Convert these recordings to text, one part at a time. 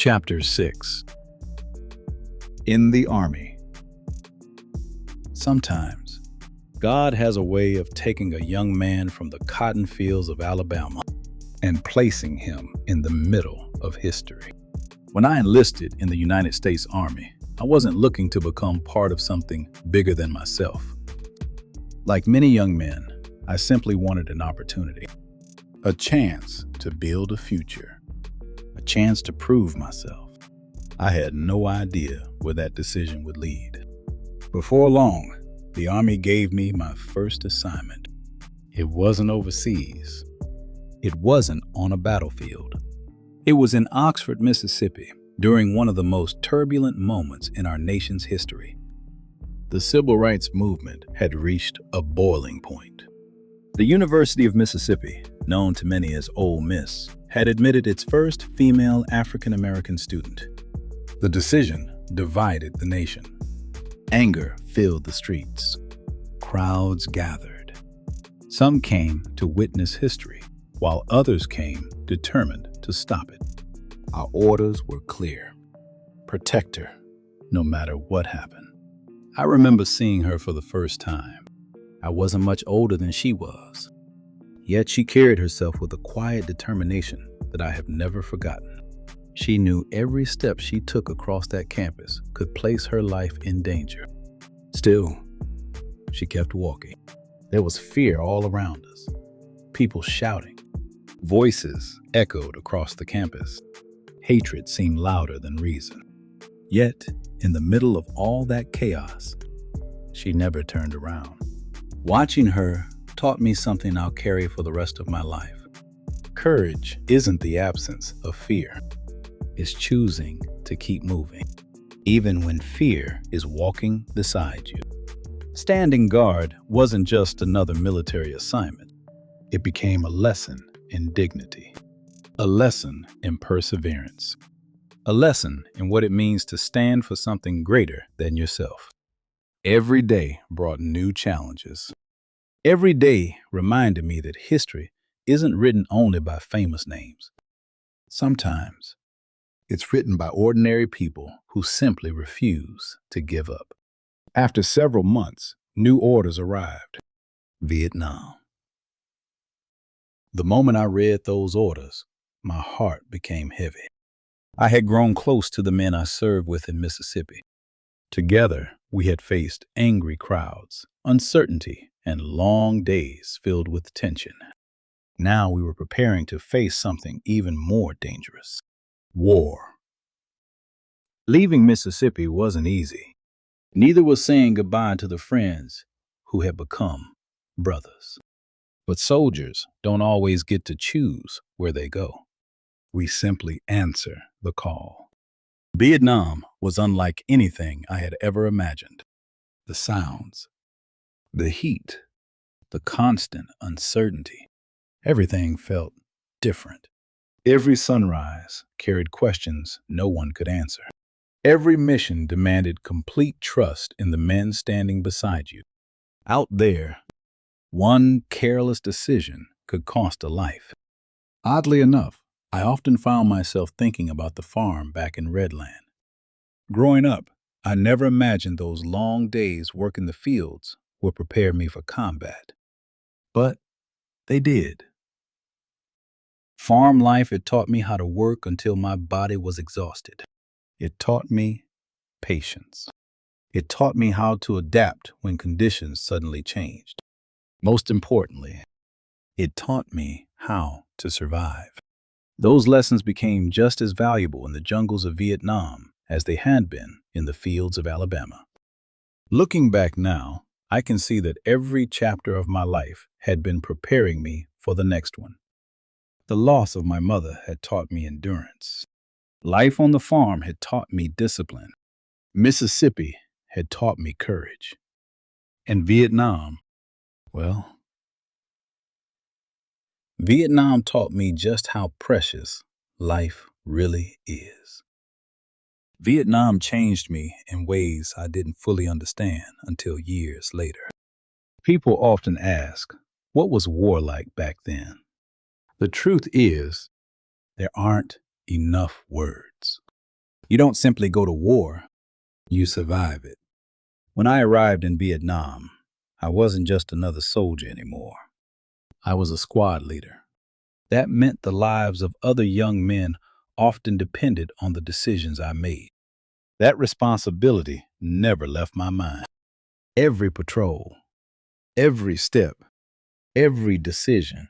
Chapter 6. In the Army. Sometimes, God has a way of taking a young man from the cotton fields of Alabama and placing him in the middle of history. When I enlisted in the United States Army, I wasn't looking to become part of something bigger than myself. Like many young men, I simply wanted an opportunity, a chance to build a future, a chance to prove myself. I had no idea where that decision would lead. Before long, the Army gave me my first assignment. It wasn't overseas. It wasn't on a battlefield. It was in Oxford, Mississippi, during one of the most turbulent moments in our nation's history. The civil rights movement had reached a boiling point. The University of Mississippi, known to many as Ole Miss, had admitted its first female African-American student. The decision divided the nation. Anger filled the streets. Crowds gathered. Some came to witness history, while others came determined to stop it. Our orders were clear. Protect her, no matter what happened. I remember seeing her for the first time. I wasn't much older than she was. Yet she carried herself with a quiet determination that I have never forgotten. She knew every step she took across that campus could place her life in danger. Still, she kept walking. There was fear all around us. People shouting. Voices echoed across the campus. Hatred seemed louder than reason. Yet, in the middle of all that chaos, she never turned around. Watching her taught me something I'll carry for the rest of my life. Courage isn't the absence of fear. It's choosing to keep moving, even when fear is walking beside you. Standing guard wasn't just another military assignment. It became a lesson in dignity, a lesson in perseverance, a lesson in what it means to stand for something greater than yourself. Every day brought new challenges. Every day reminded me that history isn't written only by famous names. Sometimes it's written by ordinary people who simply refuse to give up. After several months, new orders arrived. Vietnam. The moment I read those orders, my heart became heavy. I had grown close to the men I served with in Mississippi. Together, we had faced angry crowds, uncertainty, and long days filled with tension. Now we were preparing to face something even more dangerous: war. Leaving Mississippi wasn't easy. Neither was saying goodbye to the friends who had become brothers. But soldiers don't always get to choose where they go. We simply answer the call. Vietnam was unlike anything I had ever imagined. The sounds, the heat, the constant uncertainty. Everything felt different. Every sunrise carried questions no one could answer. Every mission demanded complete trust in the men standing beside you. Out there, one careless decision could cost a life. Oddly enough, I often found myself thinking about the farm back in Redland. Growing up, I never imagined those long days working the fields would prepare me for combat. But they did. Farm life had taught me how to work until my body was exhausted. It taught me patience. It taught me how to adapt when conditions suddenly changed. Most importantly, it taught me how to survive. Those lessons became just as valuable in the jungles of Vietnam as they had been in the fields of Alabama. Looking back now, I can see that every chapter of my life had been preparing me for the next one. The loss of my mother had taught me endurance. Life on the farm had taught me discipline. Mississippi had taught me courage. And Vietnam, well, Vietnam taught me just how precious life really is. Vietnam changed me in ways I didn't fully understand until years later. People often ask, what was war like back then? The truth is, there aren't enough words. You don't simply go to war, you survive it. When I arrived in Vietnam, I wasn't just another soldier anymore. I was a squad leader. That meant the lives of other young men often depended on the decisions I made. That responsibility never left my mind. Every patrol, every step, every decision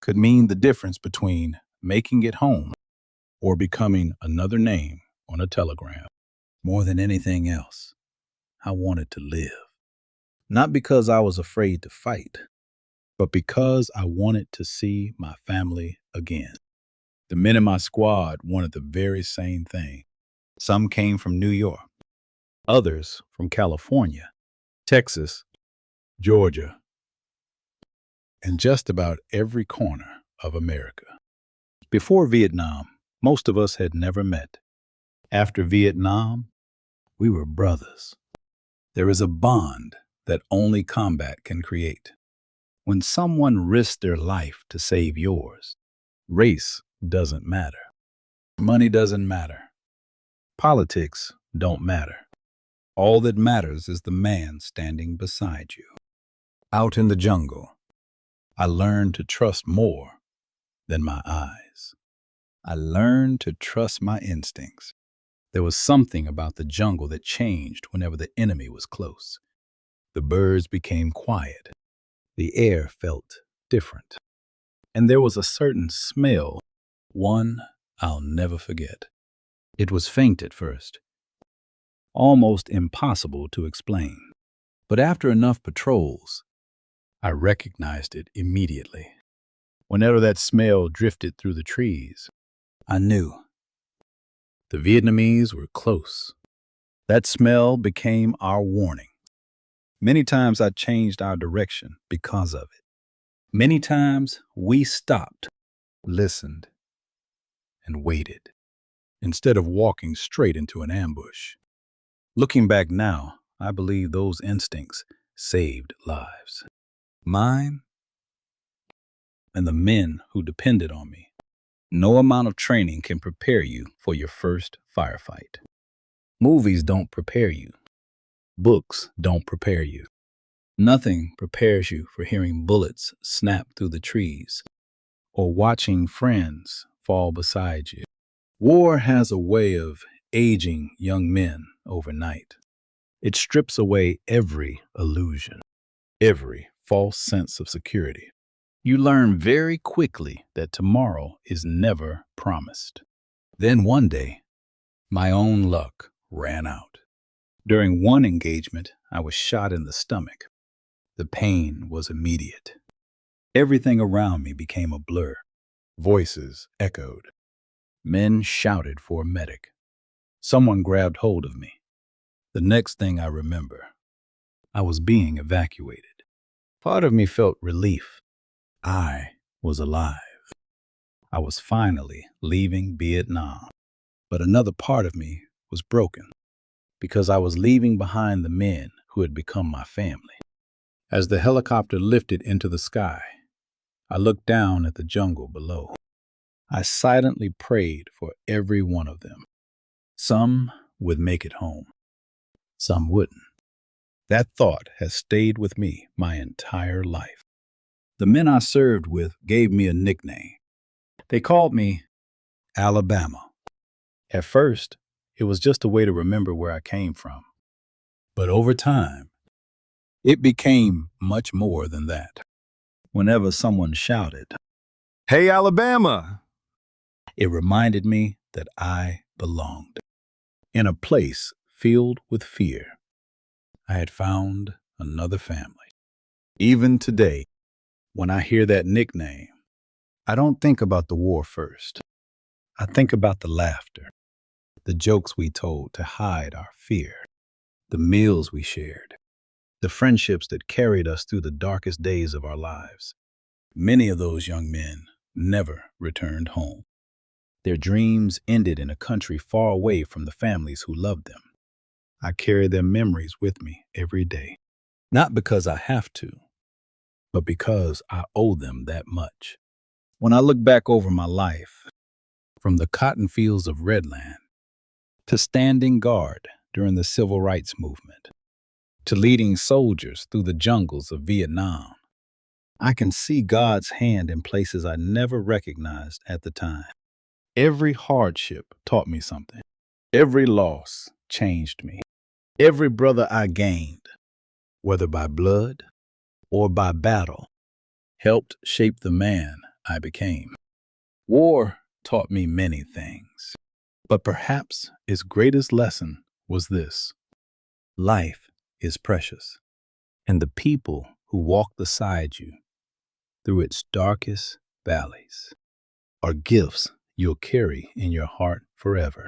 could mean the difference between making it home or becoming another name on a telegram. More than anything else, I wanted to live. Not because I was afraid to fight, but because I wanted to see my family again. The men in my squad wanted the very same thing. Some came from New York, others from California, Texas, Georgia, and just about every corner of America. Before Vietnam, most of us had never met. After Vietnam, we were brothers. There is a bond that only combat can create. When someone risks their life to save yours, race doesn't matter. Money doesn't matter. Politics don't matter. All that matters is the man standing beside you. Out in the jungle, I learned to trust more than my eyes. I learned to trust my instincts. There was something about the jungle that changed whenever the enemy was close. The birds became quiet. The air felt different. And there was a certain smell, one I'll never forget. It was faint at first, almost impossible to explain. But after enough patrols, I recognized it immediately. Whenever that smell drifted through the trees, I knew the Vietnamese were close. That smell became our warning. Many times I changed our direction because of it. Many times we stopped, listened, and waited, instead of walking straight into an ambush. Looking back now, I believe those instincts saved lives. Mine and the men who depended on me. No amount of training can prepare you for your first firefight. Movies don't prepare you. Books don't prepare you. Nothing prepares you for hearing bullets snap through the trees or watching friends fall beside you. War has a way of aging young men overnight. It strips away every illusion, every false sense of security. You learn very quickly that tomorrow is never promised. Then one day, my own luck ran out. During one engagement, I was shot in the stomach. The pain was immediate. Everything around me became a blur. Voices echoed. Men shouted for a medic. Someone grabbed hold of me. The next thing I remember, I was being evacuated. Part of me felt relief. I was alive. I was finally leaving Vietnam. But another part of me was broken because I was leaving behind the men who had become my family. As the helicopter lifted into the sky, I looked down at the jungle below. I silently prayed for every one of them. Some would make it home. Some wouldn't. That thought has stayed with me my entire life. The men I served with gave me a nickname. They called me Alabama. At first, it was just a way to remember where I came from. But over time, it became much more than that. Whenever someone shouted, "Hey, Alabama!" it reminded me that I belonged. In a place filled with fear, I had found another family. Even today, when I hear that nickname, I don't think about the war first. I think about the laughter, the jokes we told to hide our fear, the meals we shared, the friendships that carried us through the darkest days of our lives. Many of those young men never returned home. Their dreams ended in a country far away from the families who loved them. I carry their memories with me every day, not because I have to, but because I owe them that much. When I look back over my life, from the cotton fields of Redland to standing guard during the civil rights movement, to leading soldiers through the jungles of Vietnam. I can see God's hand in places I never recognized at the time. Every hardship taught me something. Every loss changed me. Every brother I gained, whether by blood or by battle, helped shape the man I became. War taught me many things, but perhaps its greatest lesson was this: life is precious, and the people who walk beside you through its darkest valleys are gifts you'll carry in your heart forever.